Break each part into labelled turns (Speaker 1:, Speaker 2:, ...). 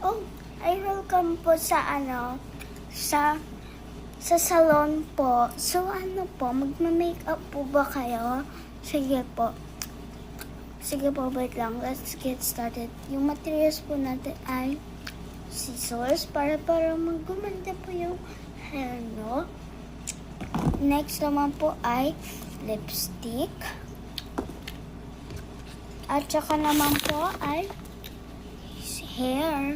Speaker 1: Oh, ay welcome po sa sa salon po. So magma-makeup po ba kayo? Sige po. Sige po, wait lang. Let's get started. Yung materials po natin ay scissors para magumanda po yung hair, no? Next naman po ay lipstick. At saka naman po ay hair.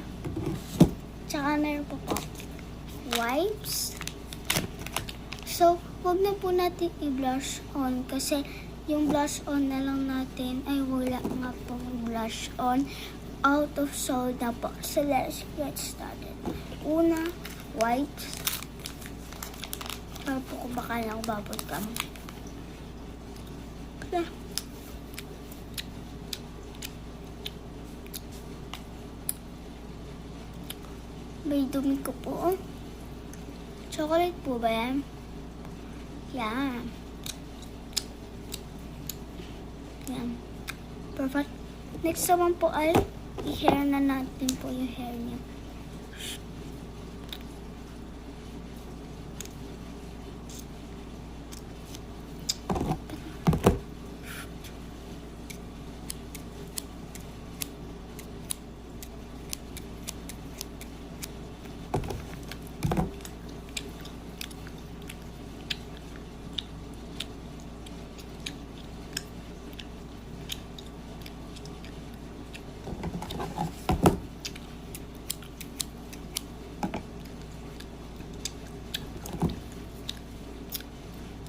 Speaker 1: Tsaka meron po wipes. So, huwag na po natin i-blush on kasi yung blush on na lang natin ay wala nga pong blush on. Out of soda po. So, let's get started. Una, wipes. Para po kung baka lang babot ka mo. Okay. May dumi ko po. Chocolate po ba yan? Yan. Yan. Perfect. Next naman po ay i-hair na natin po yung hair niya.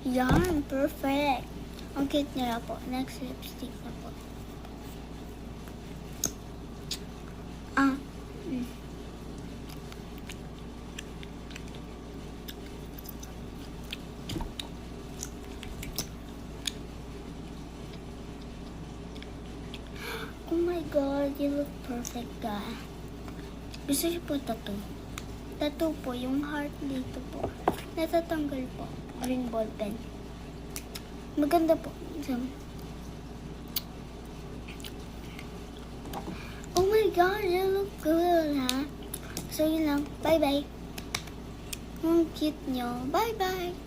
Speaker 1: Yan, perfect. Ang cute nila po. Next lipstick na po. Oh my God, you look perfect, guys. Gusto niyo po tattoo? Tattoo po, yung heart dito po. Natatanggal po. Green ball pen. Maganda po. Oh my God, you look good, ha? So, yun lang. Bye-bye. Ang cute nyo. Bye-bye.